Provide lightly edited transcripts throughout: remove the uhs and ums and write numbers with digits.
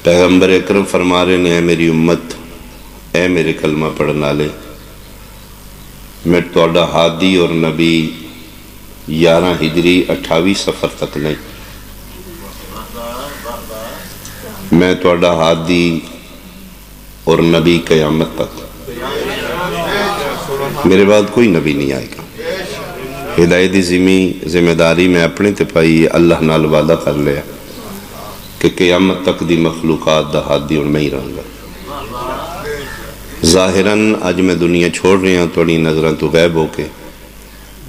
پیغمبر اکرم فرما رہے ہیں، اے میری امت، اے میرے کلمہ پڑھن والے، میں تہاڈا ہادی اور نبی 11 ہجری 28 سفر تک نہیں، میں تہاڈا ہادی اور نبی قیامت تک، میرے بعد کوئی نبی نہیں آئے گا۔ ہدایت دی ذمہ داری میں اپنے تے پائی، اللہ نال وعدہ کر لیا کہ قیامت تک دی مخلوقات دا ہادی اور میں ہی رہوں گا۔ ظاہراً آج میں دنیا چھوڑ رہی ہوں تھوڑی نظریں تو غائب ہو کے،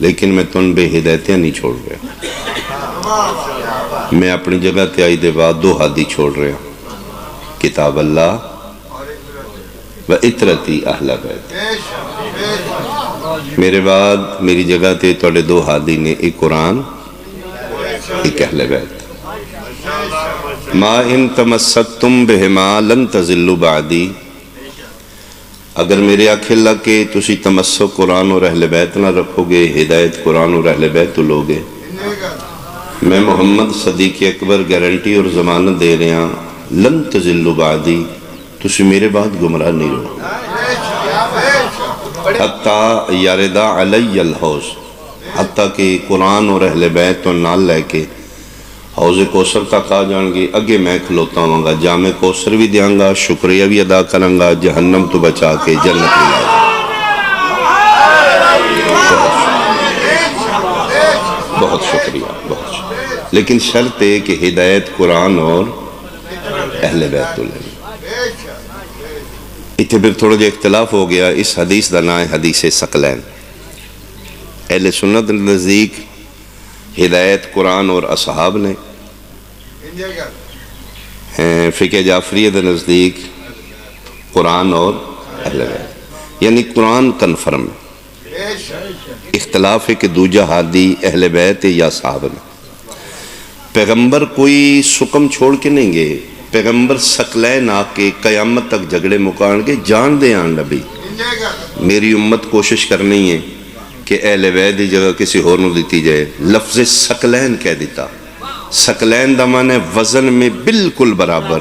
لیکن میں تن بے ہدایتیں نہیں چھوڑ رہا۔ میں اپنی جگہ تے آئی دے بعد 2 ہادی چھوڑ رہا ہوں، کتاب اللہ و اطرتی اہل بیت۔ میرے بعد میری جگہ تے توڑے 2 ہادی نے، ایک قرآن، ایک اہل بیت۔ ما ان تمسکتم بہما لن تزلوا بعدی، اگر میرے آنکھیں لگ کے تسی تمسک قرآن اور اہل بیت نہ رکھو گے، ہدایت قرآن اور اہل بیت تو لوگے، میں محمد صدیق اکبر گارنٹی اور ضمانت دے رہے ہیں، لن تزلوا بعدی، تسی میرے بعد گمراہ نہیں رہو، حتیٰ یاردا علی الحوض، حتیٰ کہ قرآن اور اہل بیت تو نال لے کے حوض کوثر تک آ جان گے، اگے میں کھلوتا ہوں گا، جامع کوثر بھی دیاں گا، شکریہ بھی ادا کروں گا، جہنم تو بچا کے جنت لے جائے گا۔ بہت شکریہ، بہت شکریہ، لیکن شرط ہے کہ ہدایت قرآن اور اہل بیت تو لیں۔ اتنے پھر تھوڑا جو اختلاف ہو گیا، اس حدیث دا نام ہے حدیث ثقلین۔ اہل سنت نزدیک ہدایت قرآن اور اصحاب نے، فقہ جعفریہ دے نزدیک قرآن اور اہل بیت، یعنی قرآن کنفرم ہے، اختلاف ہے کہ دوجہ ہادی اہل بیت یا صحاب نے۔ پیغمبر کوئی سکم چھوڑ کے نہیں گئے، پیغمبر ثقلین آ کے قیامت تک جھگڑے مکان کے جان دے آن نبی۔ میری امت کوشش کرنی ہے کہ اہل بیت دی جگہ کسی اور نو دیتی جائے، لفظ ثقلین کہہ دیتا۔ ثقلین دا معنی وزن میں بالکل برابر۔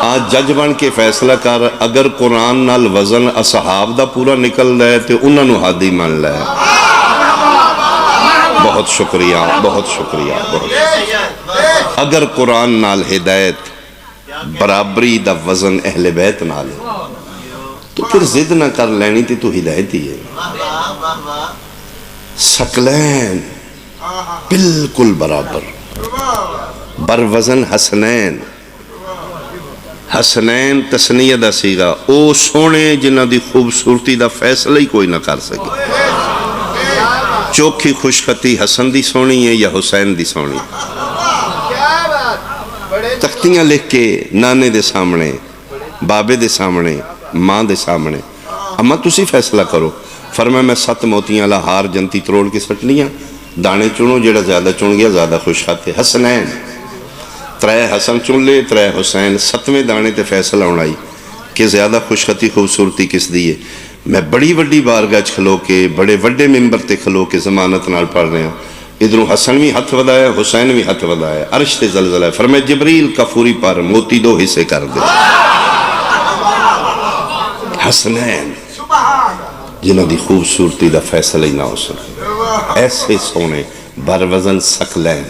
آج جج بن کے فیصلہ کر، اگر قرآن نال وزن اصحاب دا پورا نکل رہا ہے تو انہوں نے ہادی مان لیا ہے۔ بہت شکریہ، بہت شکریہ، بہت شکریہ۔ اگر قرآن نال ہدایت برابری دا وزن اہل بیت نال ہے تو پھر ضد نہ کر لینی تھی تو ہدایت ہی ہے۔ ثقلین بالکل برابر، بر وزن حسنین۔ حسنین تسنیہ دا سیگا، او سونے جنہ دی خوبصورتی دا فیصلہ ہی کوئی نہ کر سکے۔ چوکھی خوشخطی حسن دی سونی ہے یا حسین دی سونی؟ تختیاں لکھ کے نانے دے سامنے، بابے دے سامنے، ماں دے سامنے، اما تسی فیصلہ کرو۔ فرمایا میں 7 موتیاں اللہ ہار جنتی تروڑ کے سٹنیاں، دانے چنو، جیڑا زیادہ چن گیا زیادہ خوش خاتے۔ حسنین 3 حسن چن لے، 3 حسین، 7ویں دانے تے فیصلہ ہونائی کہ زیادہ خوش خطی خوبصورتی کس دیئے۔ میں بڑی وڈی بارگاہ کھلو کے، بڑے وڈے ممبر تے کھلو کے ضمانت نال پڑھ رہے ہیں، ادھروں حسن بھی ہتھ ودایا، حسین بھی ہتھ ودایا، عرش تے زلزلہ ہے۔ فرمایا جبریل کفوری پر موتی 2 حصے کر دے۔ حسنین جنہ دی خوبصورتی دا فیصلہ ہی نہ ہو سکے، ایسے سونے بر وزن ثقلین،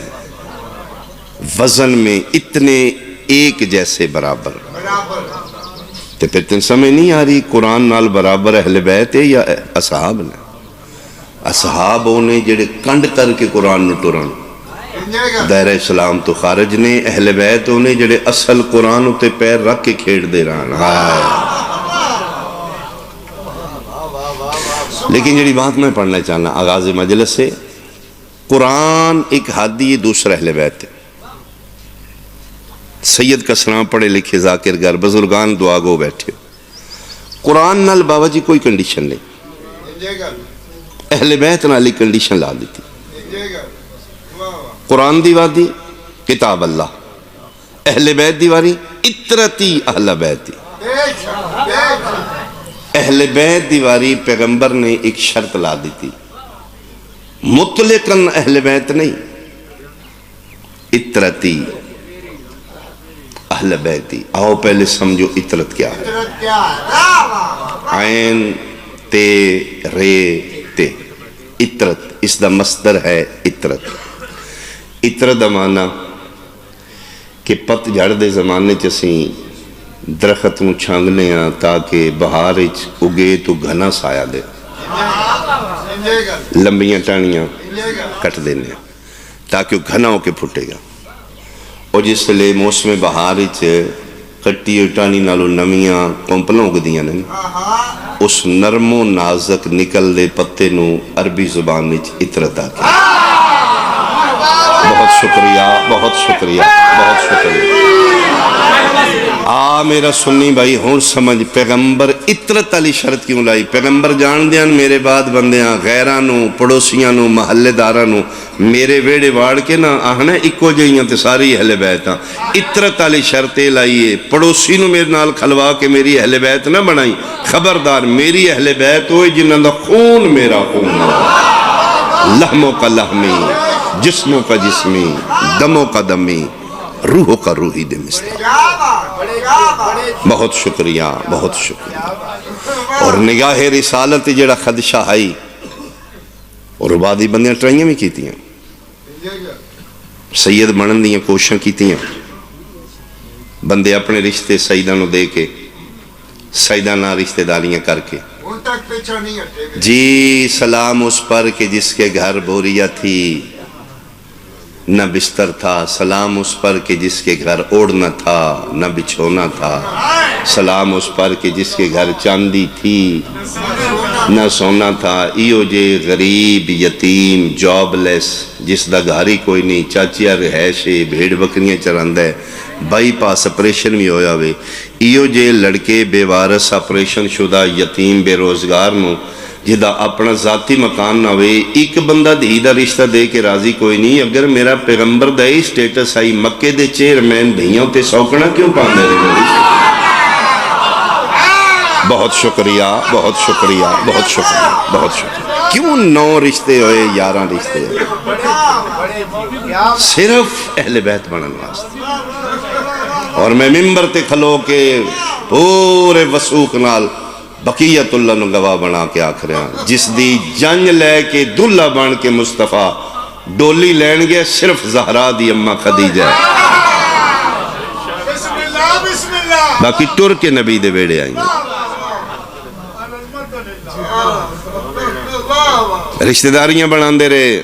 وزن میں اتنے ایک جیسے برابر۔ تو پھر تن سمجھ نہیں آ رہی قرآن نال برابر اہل بیت ہے یا اصحاب نے؟ اصحاب ہونے جڑے کنڈ کر کے قرآن نو ٹرن، دائرہ اسلام تو خارج نے۔ اہل بیت ہونے جڑے اصل قرآن ہوتے پیر رکھ کے کھیڑ دے رہا۔ لیکن جڑی بات میں پڑھنا چاہنا آغاز مجلس سے، قرآن ایک ہادی، دوسرا اہل بیت ہے۔ سید کا سلام پڑھے لکھے ذاکر گر بزرگان دعا گو بیٹھے، قرآن نال بابا جی کوئی کنڈیشن نہیں، اہل بیت نالی کنڈیشن لا دیتی۔ قرآن دیواری کتاب اللہ، اہل بیت دیواری اطرتی اہل بیت۔ اہل بیت دیواری پیغمبر نے ایک شرط لا دی تھی، مطلقاً اہل بیت نہیں، اطرتی اہل بیتی. آؤ پہلے سمجھو اطرت کیا ہے. عین تے رے تے اطرت اس دا مصدر ہے اطرت. اطرت دا معنی کہ پت جھڑ دے زمانے چسیں درخت نو چھانگنے ہاں تاکہ بہار اچ اگے تو گھنا سایہ دے. لمبیاں ٹانیاں کٹ دینے ہاں تاکہ گھنا ہو کے پھٹے گا. اور جس لئے موسم بہار اچ کٹی ٹانی نالو نمیاں کمپلوں کو دیاں نہیں، اس نرم و نازک نکل دے پتے نو عربی زبان اچ اطرت آکے. بہت شکریہ، بہت شکریہ، بہت شکریہ. میرا سنی بھائی ہون سمجھ پیغمبر اطرت علی شرط کیوں لائی. پیغمبر جان دیاں میرے بعد بندیاں غیرانوں پڑوسیاں محلے دارانوں میرے ویڑے واڑ کے نا آہنا اکو جائیاں تے ساری اہل بیت ہاں. اطرت علی شرط لائیے پڑوسی نو میرے نال کھلوا کے میری اہل بیت نہ بنائی. خبردار میری اہل بیت ہوئے جنہاں دا خون میرا خون، لحموں کا لحمی، جسموں کا جسمی، دموں کا دمی، روحوں کا روحی دے مثلا. بہت شکریہ، بہت شکریہ. اور نگاہ رسالت جڑا خدشہ آئی اور عبادی بندیاں ٹرائیاں بھی کیتی ہیں، سید بنن دیاں کوششاں کیتی ہیں. بندے اپنے رشتے سیدہ نو دے کے سیدہ نہ رشتہ داریاں کر کے جی سلام اس پر کہ جس کے گھر بوریا تھی نہ بستر تھا. سلام اس پر کہ جس کے گھر اوڑھنا تھا نہ بچھونا تھا. سلام اس پر کہ جس کے گھر چاندی تھی نہ سونا تھا. ایو جے غریب یتیم جاب لیس جس دا گھاری کوئی نہیں، چاچیا رہائشے بھیڑ بکریاں چرند ہے، بائی پاس اپریشن بھی ہویا ہوئے. ایو جے لڑکے بے وارث اپریشن شدہ یتیم بے روزگار نو جدہ اپنا ذاتی مکان نہ ہوئے ایک بندہ دھی دا رشتہ دے کے راضی کوئی نہیں. اگر میرا پیغمبر دائی سٹیٹس آئی مکے دے چیئرمین دھیوں تے سوکنا کیوں پاندے رہے. بہت شکریہ، بہت شکریہ، بہت شکریہ، بہت شکریہ. کیوں 9 رشتے ہوئے 11 رشتے ہوئے؟ صرف اہل بیت بنن واسطے. اور میں ممبر تے کھلو کے پورے وسوق نال بقیت اللہ نو گواہ بنا کے آکھ رہے ہیں جس دی جنج لے کے دلہ بن کے مصطفیٰ ڈولی لین گئے صرف زہرا دی اممہ خدیجہ باقی ٹر کے نبی دے بیڑے آئیں گے. رشتہ داریاں بنان دے رہے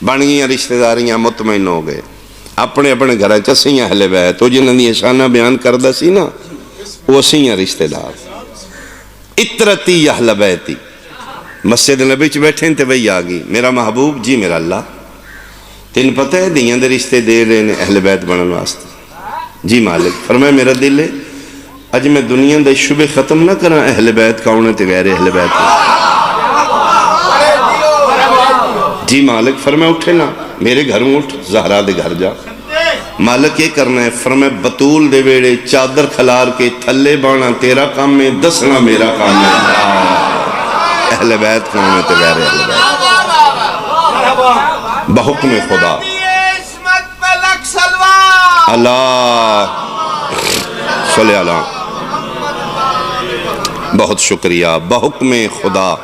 بن گئیاں رشتہ داریاں مطمئن ہو گئے. اپنے اپنے گھرہ چسیاں اہل بیت وہ جنہاں دی اشانہ بیان کردہ سی نا وہ سیاں رشتہ دار. اطرتی اہل بیتی مسجد نبی چ بیٹھیں تے وہی آگئی میرا محبوب جی میرا اللہ تین پتہ ہے دیاں دے رشتے دے رہے ہیں اہل بیت بنن واسطے. جی مالک فرمائے میرا دل ہے اج میں دنیا دے شبہ ختم نہ کرا اہل بیت کاؤنے تے غیر اہل بیت. جی مالک فرمائے اٹھے نا میرے گھر میں اٹھ زہرا دے گھر جا. مالک یہ کرنا ہے فرمائے بطول دے ویڑے چادر کھلار کے تھلے بانا تیرا کام ہے دسنا میرا کام ہے. اہل بیت کون ہے تے غیر اہل بیت بحکم خدا. اللہ صلی اللہ بہت شکریہ. بحکم خدا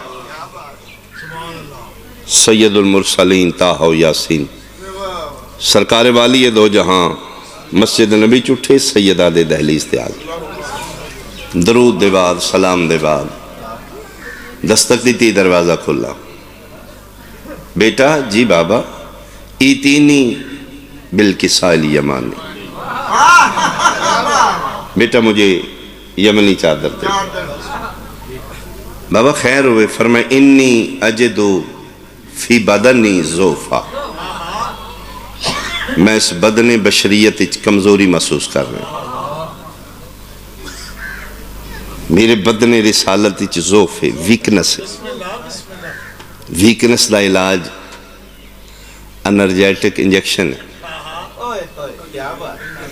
سید المرسلین طٰہٰ و یاسین سرکار والی دو جہاں مسجد نبی چٹھے سیدہ دے دہلیز تے آگے درود دے بعد سلام دے بعد دستک دیتی دروازہ کھلا. بیٹا جی بابا ایتینی بالکسائل یمانی بیٹا مجھے یمنی چادر دے. بابا خیر ہوئے فرمائے انی اجدو فی بدنی زوفا میں اس بدن بشریت کمزوری محسوس کر رہا ہوں. میرے بدن رسالت زوف ہے ویکنس ہے. ویکنس دا علاج انرجیٹک انجیکشن ہے.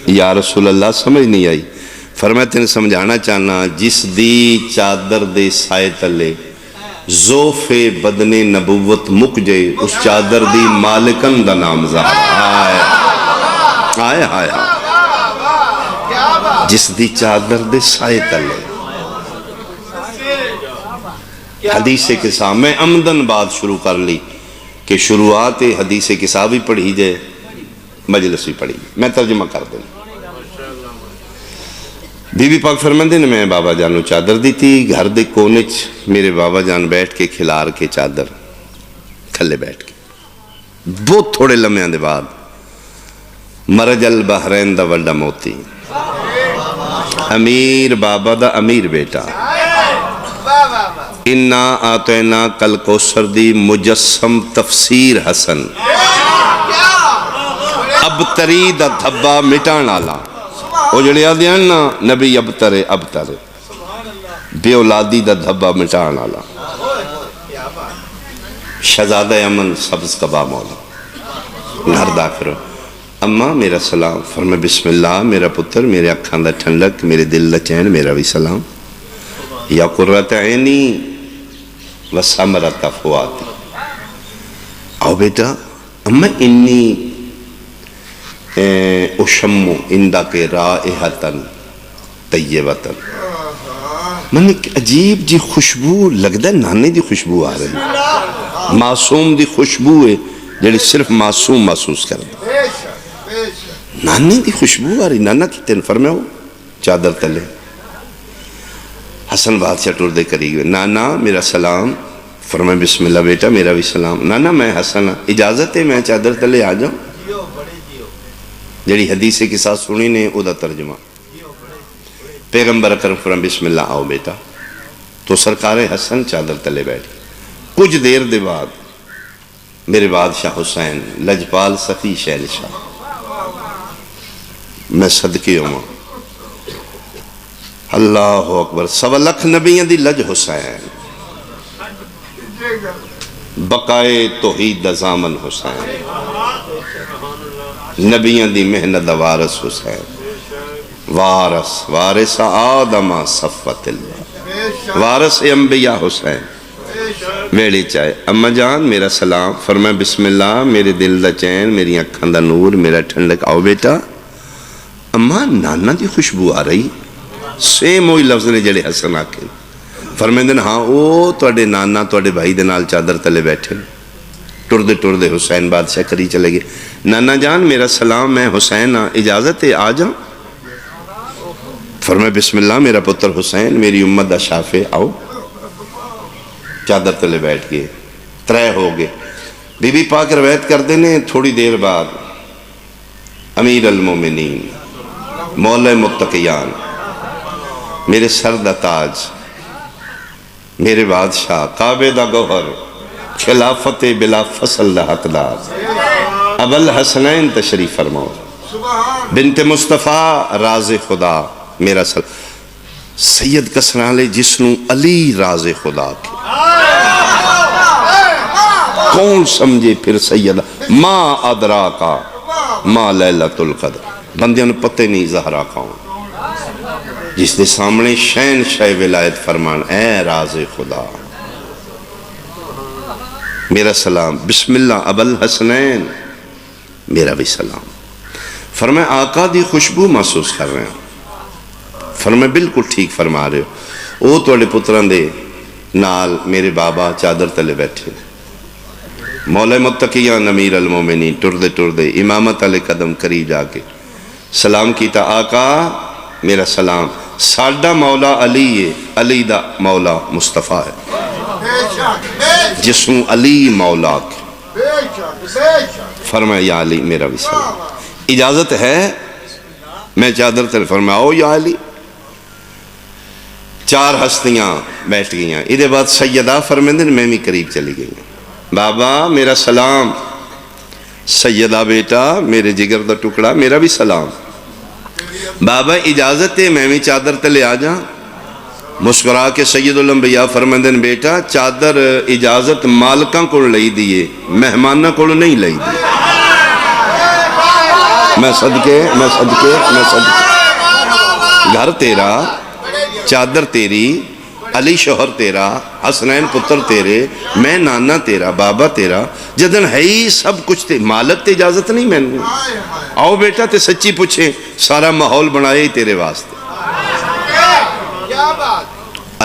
یا رسول اللہ سمجھ نہیں آئی. فرمایا تین سمجھانا چاہنا جس دی چادر دے سائے تلے زوف بدن نبوت مک جائے اس چادر دی مالکن دا نام ظاہر آئے آئے آئے جس دی چادر دے سائے تلے. حدیث قصہ میں عمدن بات شروع کر لی کہ شروعات حدیث قصہ بھی پڑھی جائے, مجلس بھی پڑھی. میں ترجمہ کر دوں. بی بی پاک فرماندے نے میں بابا جانو چادر دی تھی, گھر دے کونے چ میرے بابا جان بیٹھ کے کھلار کے چادر تھلے بیٹھ کے. بہت تھوڑے لمحے دے بعد مرج البحرین دا وڈا موتی, امیر بابا دا امیر بیٹا, انا آتینا کل کوثر دی مجسم تفسیر حسن, ابتری دا دھبا مٹان آلا. وہ جڑے آدھے ہیں نا نبی ابترے ابترے, بے اولادی دا دھبا مٹان آلا. شہزادہ امن سبز کبا مولا گھر داخل. اماں میرا سلام. فرمائے بسم اللہ میرا پتر, میرے اکھاں دا ٹھنڈک, میرے دل دا چین, میرا بھی سلام. یا قرۃ عینی و ثمرۃ فؤادی. آؤ بیٹا. اماں انی اشم عندک رائحۃ طیبۃ. میں نے عجیب جی خوشبو لگتا ہے, نانے دی خوشبو آ رہی, معصوم دی خوشبو ہے جڑی صرف معصوم محسوس کر دے. نانے دی خوشبو آ رہی. نانا کی تین فرماؤ چادر تلے. حسن بادشاہ ٹور دے قریب, نانا میرا سلام. فرمائے بسم اللہ بیٹا میرا بھی سلام. نانا میں حسن, اجازت ہے میں چادر تلے آ جاؤں؟ جڑی حدیث کے ساتھ سنی نے او دا ترجمہ. پیغمبر اکرم فرمائے بسم اللہ آؤ بیٹا. تو سرکار حسن چادر تلے بیٹھ. کچھ دیر دے بعد میرے بادشاہ حسین لجپال سخی شہنشاہ, میں صدقے ہوں. اللہ اکبر. 1.25 لاکھ نبیوں دی لج حسین, بقائے توحید دا زامن حسین, نبیوں دی محنت دا وارث حسین, وارث آدم صفوت اللہ, وارث انبیاء حسین. ویڑی چاہے اماں جان میرا سلام. فرمائے بسم اللہ میرے دل دا چین, میری اکھاں دا نور, میرا ٹھنڈک. آؤ بیٹا. اماں نانا دی خوشبو آ رہی, سیم ہوئی لفظ نے جڑے حسن آکے. فرمائے دن ہاں او توڑے نانا توڑے بھائی دے نال چادر تلے بیٹھے. ٹر دے حسین بادشاہ کری چلے گئے. نانا جان میرا سلام, میں حسین ہاں, اجازت ہے آ جاؤں؟ فرمائے بسم اللہ میرا پتر حسین, میری امت دا شافع, آؤ. چادر تلے بیٹھ گئے. 3 ہو گئے. بی بی پاک روایت کر دینے تھوڑی دیر بعد امیر المومنین, مولا متقیان, میرے سر دا تاج, میرے بادشاہ, کعبے دا گوہر, خلافت بلا فصل دا حقدار, ابل حسنین تشریف فرماؤ. بنت مصطفیٰ راز خدا, میرا سید کسرالے جسنو علی راز خدا کے. کون سمجھے پھر سیدہ, ما ادراکا ما لیلۃ القدر. بندیاں نے پتہ نہیں زہرا کون, جس دے سامنے شین شہ ولایت فرمان, اے راز خدا میرا سلام. بسم اللہ ابل حسنین, میرا بھی سلام. فرمائے آقا دی خوشبو محسوس کر رہے ہیں. فرمائے بالکل ٹھیک فرما رہے ہو. او توڑے پتران دے نال میرے بابا چادر تلے بیٹھے. مولا متقیان امیر المومنین ٹر دے امامت علی قدم قریب جا کے سلام کیتا. آقا میرا سلام. ساڈا مولا علی ہے, علی دا مولا مصطفیٰ ہے, جسوں علی مولا کے. فرمایا یا علی میرا بھی سلام. اجازت ہے میں چادر تلے. فرمایا آؤ یا علی. 4 ہستیاں بیٹھ گئیاں. ادھے بعد سیدہ فرمیندن میں بھی قریب چلی گئی. بابا میرا سلام. سیدہ بیٹا میرے جگر دا ٹکڑا, میرا بھی سلام. بابا اجازت ہے میں بھی چادر تلے آ جا. مسکرا کے سید الانبیاء فرمیندن بیٹا چادر اجازت مالکاں کو لئی دیئے, مہمانہ کو نہیں لئی دیئے. میں صدقے گھر تیرا, چادر تیری, علی شوہر تیرا، حسنین پتر تیرے، میں نانا تیرا، بابا تیرا، جدن ہے ہی سب کچھ تے مالک تے اجازت نہیں میں نے آؤ بیٹا تے سچی پوچھیں سارا ماحول بنائے ہی تیرے واسطے۔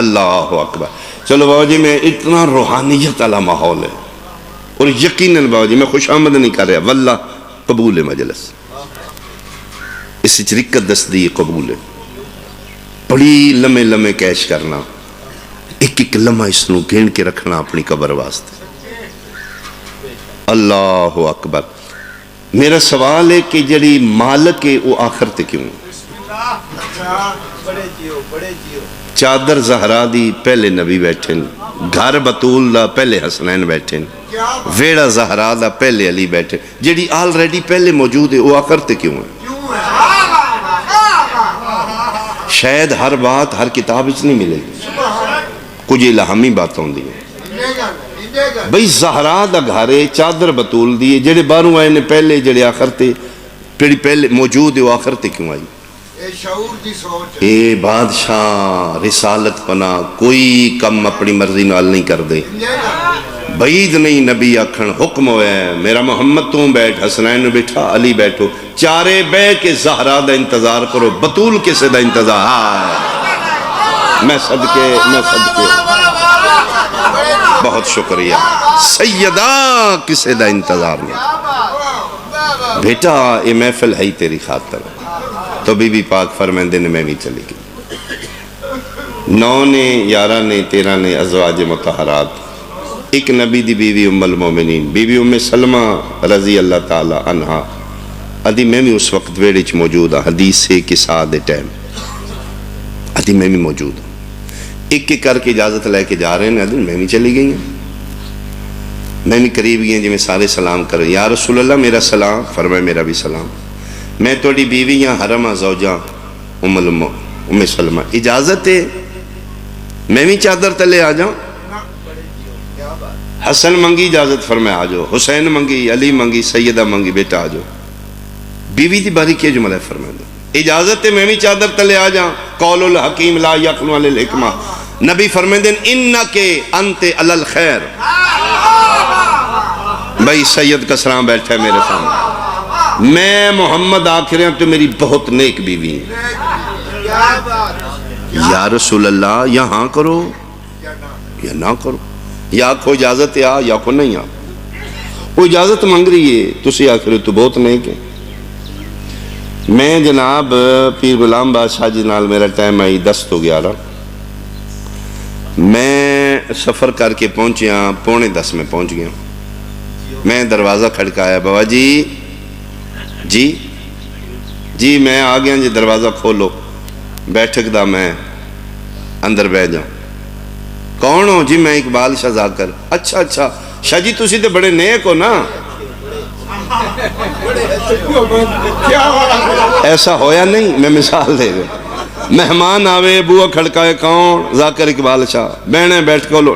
اللہ اکبر۔ چلو بابا جی میں اتنا روحانیت والا ماحول ہے اور یقیناً بابا جی میں خوش آمد نہیں کر رہا، واللہ قبول ہے مجلس، اس رکت دستی قبول ہے، بڑی لمحے لمحے کیش کرنا، ایک ایک لمحہ اس نو گھن کے رکھنا اپنی قبر واسطے۔ اللہ اکبر۔ میرا سوال ہے کہ جڑی مالک ہے وہ آخر تے کیوں؟ چادر زہرا دی پہلے نبی بیٹھے، گھر بطول دا پہلے حسنین بیٹھے، ویڑا زہرا دا پہلے علی بیٹھے، جڑی آلریڈی پہلے موجود ہے وہ آخر تے کیوں ہے؟ شاید ہر بات ہر کتاب اس نہیں ملے گی، کچھ الہامی بات ہوندی ہے۔ بھئی زہرا دا گھارے چادر بطول دیئے، جڑے باروں آئے نے پہلے جڑے آخر تے پہلے موجود ہے وہ آخر تے کیوں آئی؟ اے بادشاہ رسالت پنا کوئی کم اپنی مرضی نال نہیں کر دے، بعید نہیں نبی آکھن حکم ہوئے ہیں میرا محمد توں بیٹھ، حسنین بیٹھا، علی بیٹھو، چارے بے کے زہرا دا انتظار کرو، بطول کسے دا انتظار؟ میں صدقے بہت شکریہ، سیدہ کسے دا انتظار نہیں بیٹا، یہ محفل ہے تیری خاطر، تو بی بی پاک فرمائندے نے میں بھی چلی گئی، 9 نے 11 نے 13 نے ازواج مطہرات، ایک نبی دی بیوی ام المومنین بی بی ام سلمہ رضی اللہ تعالی عنہ، ادھی میں بھی اس وقت ویڑچ موجود ہوں، حدیث سے کسا دے ٹائم ادھی میں بھی موجود ہوں، ایک ایک کر کے اجازت لے کے جا رہے ہیں، ادھی میں بھی چلی گئی ہیں، میں بھی قریب گئی ہیں جی میں سارے سلام کر رہے ہیں، یا رسول اللہ میرا سلام، فرمائے میرا بھی سلام، میں توڑی بیوی یہاں حرمہ زوجہ ام سلمہ، اجازت ہے میں بھی چادر تلے آ جاؤں؟ حسن منگی اجازت فرمائے آ جاؤ، حسین منگی، علی منگی، سیدہ منگی، بیٹا آ جاؤ، بیوی دی باری کیا جملہ فرمائے دو، اجازت ہے میں بھی چادر تلے آ جاؤں؟ قول الحکیم لا یقنو علی الحکمہ، نبی فرمائے دیں انکے انت علی الخیر، بھائی سید کسران بیٹھا ہے میرے سامنے، میں محمد آخر ہیں تو میری بہت نیک بیوی ہے، یا رسول اللہ یہاں کرو یا نہ کرو، یا کو اجازت ہے یا کو نہیں آ، وہ اجازت مانگ رہی ہے، تسی آخر تو بہت نیک ہے۔ میں جناب پیر غلام بادشاہ جی نال میرا ٹائم آئی 10 تو 11، میں سفر کر کے پہنچیا 9:45 میں پہنچ گیا، میں دروازہ کھڑکایا، بابا جی جی میں آ گیا جی دروازہ کھولو، بیٹھک دا میں اندر بیٹھ جاؤں، کون ہو؟ جی میں اقبال شاہ ذاکر، اچھا شاہ جی تسی تے بڑے نیک ہو نا، ایسا ہویا نہیں، میں مثال دے رہے، مہمان آوے بوہ کھڑکائے کون؟ ذاکر اقبال شاہ، بہنے بیٹھ کھولو،